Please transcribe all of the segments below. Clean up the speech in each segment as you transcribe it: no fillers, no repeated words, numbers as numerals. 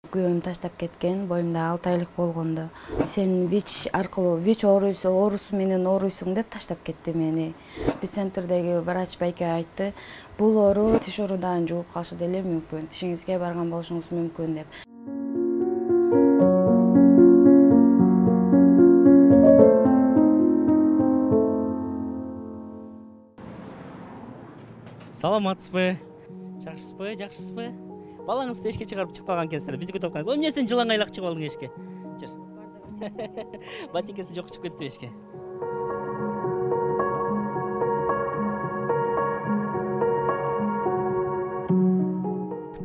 Күйөөм таштап кеткен, боюмда 6 айлык болгондо. Сен ВИЧ аркылуу, ВИЧ оорусу менен ооруйсуң деп таштап кетти мени. Эпицентрдеги врач байке айтты, бул оору тиш оорудан жугуп калышы деле мүмкүн. Тишиңизге барган болушуңуз мүмкүн деп. Саламатсызбы? Жакшысызбы? Балаңызды эшикке чыгарып калган экенсиздер. Бизди күтүп аткансыз. Эмне сен жылаңайлак чыгып алдың эшикке? Жүр. Ботинкеси жок чыгып кетти эшикке.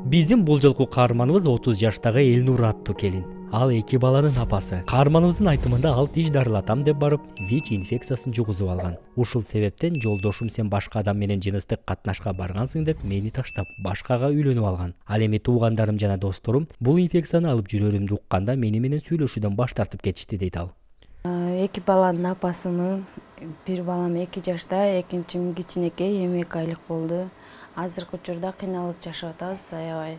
Биздин бул жолку каарманыбыз 30 жаштагы Элнур аттуу келин. Ал 2 баланын апасы. Каарманыбыздын айтымында ал тиш дарылатам деп барып, ВИЧ инфекциясын жугузуп алган. Ушул себептен жолдошум сен башка адам менен жыныстык катнашка баргансың деп мени таштап, башкага үйлөнүп алган. Ал эми туугандарым жана досторум бул инфекцияны алып жүрөрүмдү укканда мени менен сүйлөшүүдөн баш тартып кетишти дейт ал. 2 баланын апасымын. Бир балам 2 жашта, экинчим кичинекей 2 айлык болду. Азыркы учурда кыйналып жашап атабыз, аябай.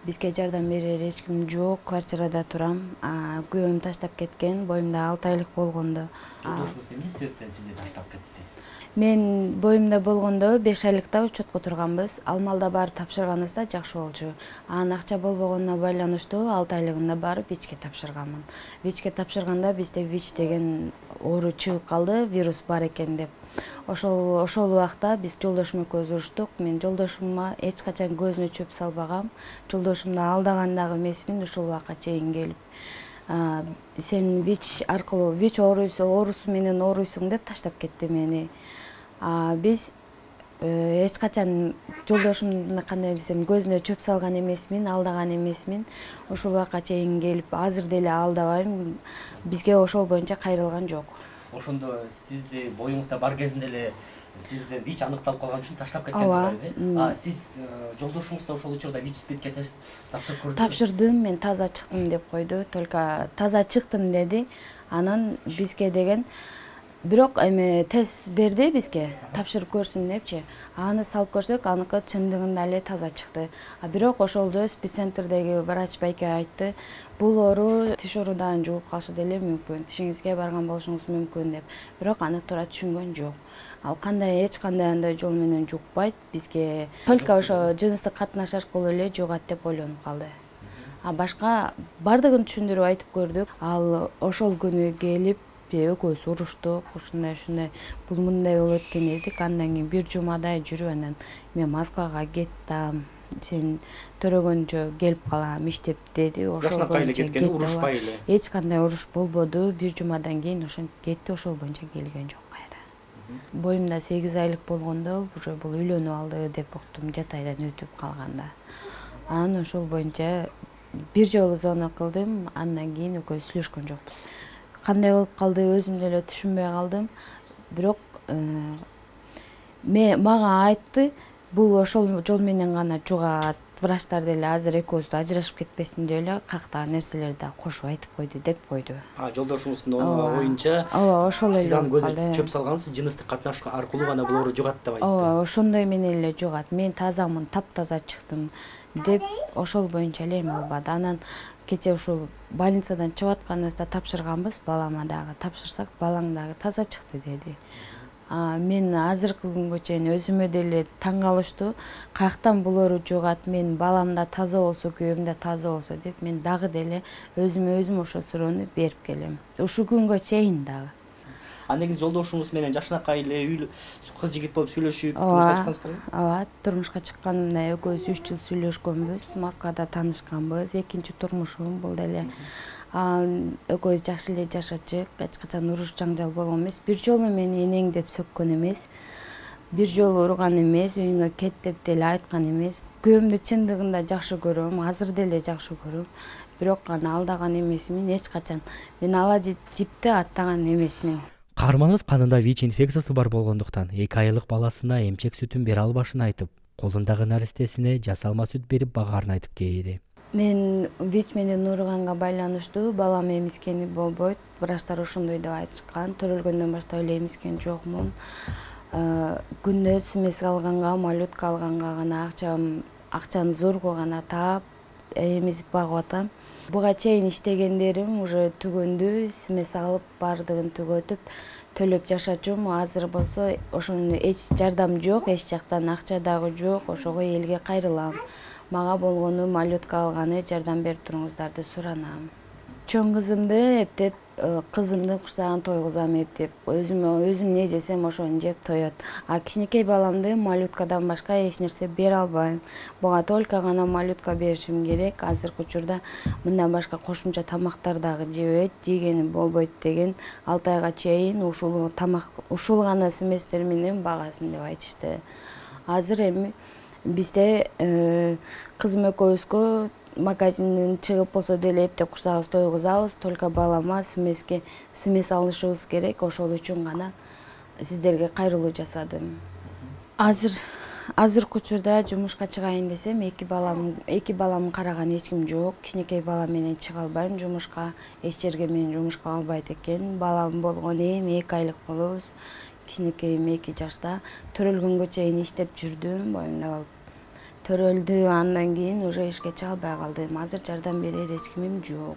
Бизге жардам берер эч ким жок, квартирада турам. Күйөөм таштап кеткен, боюмда 6 айлык болгондо. Жолдошуңуз эмне себептен сизди таштап кетти? Мен боюмда болгондо 5 айлыкта учетко турганбыз. Алмалда барып тапшырганыбызда жакшы болчу. Анын акча болбогонуна байланыштуу 6 айлыгында барып ВИЧке тапшырганмын. ВИЧке тапшырганда бизде ВИЧ деген оору чыгып калды, вирус бар экен деп. Ошол убакта биз жолдошум экөөбүз уруштук. Мен жолдошума эч качан көзүнө чөп салбагам. Жолдошумду алдаган дагы эмесмин ушул убакка чейин келип. Сен ВИЧ аркылуу, ВИЧ оорусу менен ооруйсуң деп таштап кетти мени. Биз эч качан жолдошумду кандай десем көзүнө чөп салган эмесмин, алдаган эмесмин. Ушул убакка чейин келип, азыр деле алдабайм. Бизге ошол боюнча кайрылган жок. Ошондо сизди боюңузда бар кезинде эле сизде ВИЧ аныкталып калган үчүн таштап кеткен деп. Сиз жолдошуңузда ошол учурда ВИЧ спиртке тест тапшырып көрдүңүзбү? Тапшырдым, мен таза чыктым деп койду. Только таза чыктым деди. Анан бизге деген бирок эми тест берди бизге, тапшырып көрсүн депчи. Аны салып көрсөк, аныкы чындыгында эле таза чыкты. Бирок ошолду эпицентрдеги врач байке айтты, бул оору тиш оорудан жугуп калышы деле мүмкүн. Тишиңизге барган болушуңуз мүмкүн деп. Бирок аны туура түшүнгөн жок. Ал эч кандай андай жол менен жукпайт. Бизге только ошо жыныстык катнаш аркылуу эле жугат деп ойлонуп калды. Башка бардыгын түшүндүрүп айтып көрдүк. Ал ошол күнү келип экөөбүз уруштук, ушундай, бул мындай болот экен дедик. Андан кийин бир жумадай жүрүп, анан мен Москвага кеттим. Сен төрөгөнчө келип калам иштеп деди. Ошол боюнча кетти. Урушпай эле. Эч кандай уруш болбоду. Бир жумадан кийин ошентип кетти, ошол боюнча келген жок кайра. Боюмда 8 айлык болгондо уже бул үйлөнүп алды деп уктум, жатайдан өтүп калганда. Анан ошол боюнча бир жолу звонок кылдым, андан кийин экөөбүз сүйлөшкөн жокпуз. Кандай болуп калды өзүм деле түшүнбөй калдым. Бирок мага айтты, бул ошол жол менен гана жугат. Врачтар деле азыр экөөбүздү ажырашып кетпесин деп эле каяктагы нерселерди да кошуп айтып койду деп койду. Жолдошуңуздун оюнча ошол эле. Сиз анын көзүнө чөп салгансыз, жыныстык катнаш аркылуу гана бул оору жугат деп айтты. Ошондой менен эле жугат. Мен тазамын, таптаза чыктым деп ошол боюнча эле эме албады. Анан кече ушул больницадан чыгып атканыбызда тапшырганбыз, балама дагы тапшырсак, балаң дагы таза чыкты деди. Мен азыркы күнгө чейин өзүмө деле таң калыштуу. Каяктан бул оору жугат, мен балам да таза болсо, күйөөм да таза болсо деп мен дагы деле өзүм ошо суроону берип келем. Ушул күнгө чейин дагы. Негизи жолдошуңуз менен жакшынакай эле кыз жигит болуп сүйлөшүп турмушка чыккансыздарбы? Турмушка чыкканымда экөөбүз 3 жыл сүйлөшкөнбүз. Москвада таанышканбыз. Экинчи турмушум бул деле. Экөөбүз жакшы эле жашачык, эч качан уруш жаңжал болгон эмес. Бир жолу мени энең деп сөккөн эмес. Бир жолу урган эмес, үйүңө кет деп деле айткан эмес. Күйөөмдү чындыгында жакшы көрөм, азыр деле жакшы көрөм. Бирок аны алдаган эмесмин, эч качан. Мен ала жипти аттаган эмесмин. Каарманыбыз канында ВИЧ инфекциясы бар болгондуктан 2 айлык баласына эмчек сүтүн бере албашын айтып, колундагы наристесине жасалма сүт берип багаарын айтып кейиди. Мен ВИЧ менен ооруганга байланыштуу балам эмискени болбойт. Врачтар ошондой деп айтышкан. Төрөлгөндөн баштап эле эмискен жокмун. Күндө смс алганга, малютка алганга гана акчаны зорго гана таап, эмизип багып атам. Буга чейин иштегендерим уже түгөндү, смс алып бардыгын түгөтүп төлөп жашачумун. Азыр болсо ошону эч жардам жок, эч жактан акча дагы жок, ошого элге кайрылам. Мага болгону малютка алганы жардам берип туруңуздарды суранам. Чоң кызымды эптеп, кызымдын курсагын тойгузам эптеп, өзүм не жесем ошону жеп тоет. А кичинекей баламды малюткадан башка эч нерсе бере албайм. Буга только гана малютка беришим керек. Азыркы учурда мындан башка кошумча тамактар дагы жебейт, жегени болбойт деген 6 айга чейин ушул гана смстер менен багасын деп айтышты. Азыр эми бизде кызым экөөбүзгө магазинден чыгып болсо деле эптеп курсагыбызды тойгузабыз, только балама смс алышыбыз керек, ошол үчүн гана сиздерге кайрылуу жасадым. Азыркы учурда жумушка чыгайын десем, эки баламды караган эч ким жок. Кичинекей балам менен чыга албайм жумушка, эч жерге мени жумушка албайт экен. Балам болгону эми 2 айлык болобуз. Кичинекейим 2 жашта. Төрөлгөнгө чейин иштеп жүрдүм, боюмда алып. Төрөлдү, андан кийин уже ишке чыга албай калдым. Азыр жардам берер эч кимим жок.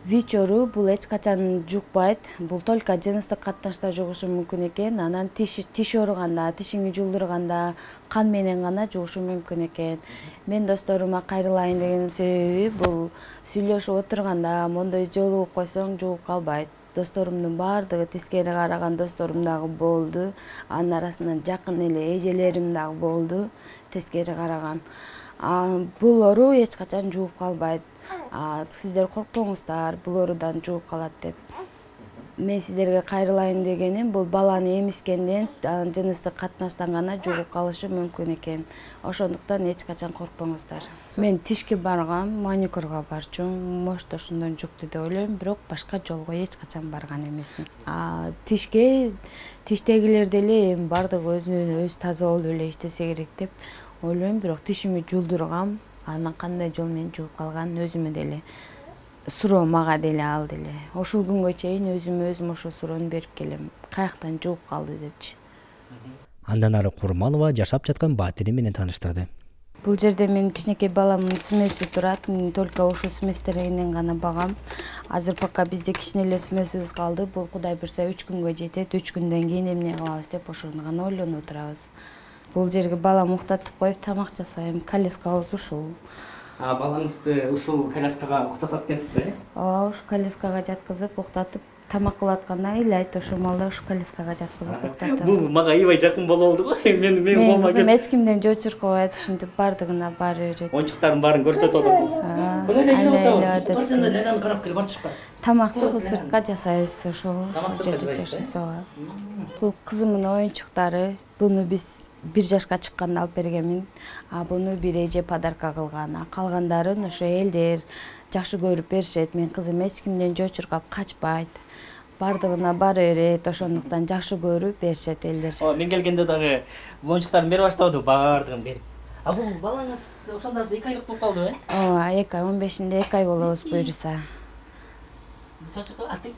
ВИЧ-оору бул эч качан жукпайт. Бул только жыныстык катнашта жугушу мүмкүн экен. Анан тиш ооруганда, тишиңи жулдурганда, кан менен гана жугушу мүмкүн экен. Мен досторума кайрылайын деген себеби бул сүйлөшүп отурганда мондой жолугуп койсоң жугуп калбайт. Досторумдун баардыгы тескери караган досторум дагы болду. Анын арасынан жакын эле эжелерим дагы болду, тескери караган. Бул оору эч качан жугуп калбайт. Сиздер коркпоңуздар, бул оорудан жугуп калат деп. Мен сиздерге кайрылайын дегеним бул баланы эмискенден, жыныстык катнаштан гана жугуп калышы мүмкүн экен. Ошондуктан эч качан коркпоңуздар. Мен тишке баргам, маникюрга барчумун, может ошондон жукту деп ойлойм, бирок башка жолго эч качан барган эмесмин. Тиштегилер деле эми бардыгы өзүнөн өзү таза болуп эле иштесе керек деп ойлойм, бирок тишими жулдургам, анан кандай жол менен жугуп калганын өзүмө деле суроо мага деле ал деле. Ошол күнгө чейин өзүм ошол суроону берип келем. Каяктан жугуп калды депчи. Андан ары Курманова жашап жаткан батири менен тааныштырды. Бул жерде менин кичинекей баламдын смси турат. Мен только ошол смстеринен гана багам. Азыр пока бизде кичине эле смсибиз калды. Бул Кудай буйрса 3 күнгө жетет. 3 күндөн кийин эмне кылабыз деп ошону гана ойлонуп отурабыз. Бул жерге балам уктатып коюп тамак жасайм. Коляскабыз ушул. Балаңызды ушул коляскага уктатат экенсиз да? Ушул коляскага жаткызып уктатып тамак кылып атканда ыйлайт, ошол маалда ушул коляскага жаткызып уктатам. Бул мага аябай жакын болду го. Мен колума кызым эч кимден жочуркабайт, ушинтип бардыгына баары берет. Оюнчуктардын баарын көрсөтүп атат. Көрсөндө неден карап келип артышка. Тамакты бул сыртка жасайбыз, ошол жерде жашайбыз. Бул кызымдын оюнчуктары. Буну биз 1 жашка чыкканда алып бергенмин. Буну бир эже подарка кылган. Калгандарын ошо элдер жакшы көрүп беришет. Мен кызым эч кимден жочуркап качпайт. Бардыгына бара берет, ошондуктан жакшы көрүп беришет элдер. Мен келгенде дагы оюнчуктарын бере баштабады, баардыгын берип. Бул балаңыз ошондо 2 айлык болуп калдыбы? 2 ай, 15-inde 2 ай болобуз буйруса. Чачыкы аты?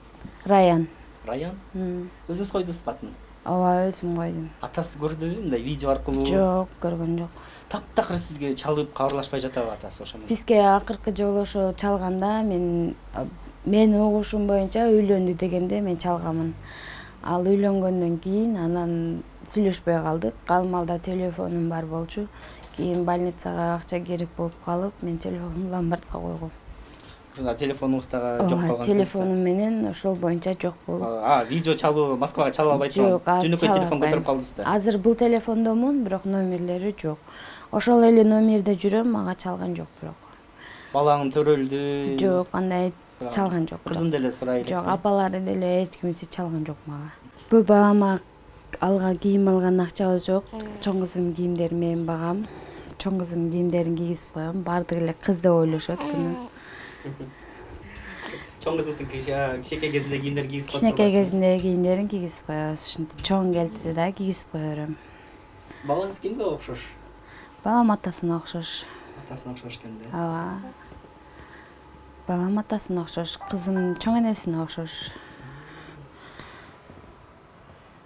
Раян. Раян? Өзүңүз койдуңузбу атын? Ооба, өзүм койдум. Атасы көрдүбү мындай видео аркылуу? Жок, көргөн жок. Таптакыр сизге чалып кабарлашпай жатабы атасы ошондо? Бизге акыркы жолу ошо чалганда мен угушум боюнча үйлөндү дегенде мен чалганмын. Ал үйлөнгөндөн кийин анан сүйлөшпөй калдык. Калмалда телефонум бар болчу. Кийин больницага акча керек болуп калып, мен телефонумду ломбардка койгом. Телефонуңуздагы жок калган. Телефонум менен ошол боюнча жок болуп. Видео чалуу Москвага чала албайтмы? Жок, жөнөкөй телефон көтөрүп калдыңыз да. Азыр бул телефондомун, бирок номерлери жок. Ошол эле номерде жүрөм, мага чалган жок бирок. Балаң төрөлдү? Жок, андай чалган жок. Кызын деле сурай элек. Жок, апалары деле эч кимси чалган жок мага. Бул балама алга кийим алган акчабыз жок. Чоң кызым кийимдерин мен багам. Чоң кызым кийимдерин кийгизип коем. Бардыгы эле кыз деп ойлошот буну. Чоң кызыңыздын кичинекей кезинде кийимдерин кийгизип коет. Кичинекей кезинде кийимдерин кийгизип коебуз. Ушинтип чоң келди да кийгизип кое берем. Балаңыз кимге окшош? Балам атасына окшош. Атасына окшош экен да. Ооба. Балам атасына окшош, кызым чоң энесине окшош.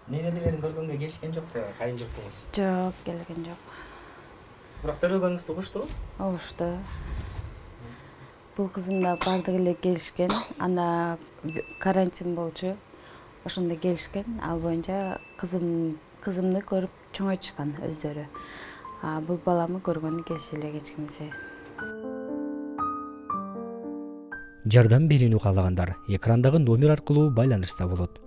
Ненелерин көргөнгө келишкен жок да, кайын журтуңуз. Жок, келген жок. Бирок төрөлгөнүңүздү угуштубу? Угушту. Бул кызым да бардыгы эле келишкен. Анда карантин болчу. Ошондо келишкен. Ал боюнча кызымды көрүп чоңойтушкан өздөрү. Бул баламы көргөнү келиши элек эч кимсе. Жардам берүүнү каалагандар экрандагы номер аркылуу байланышса болот.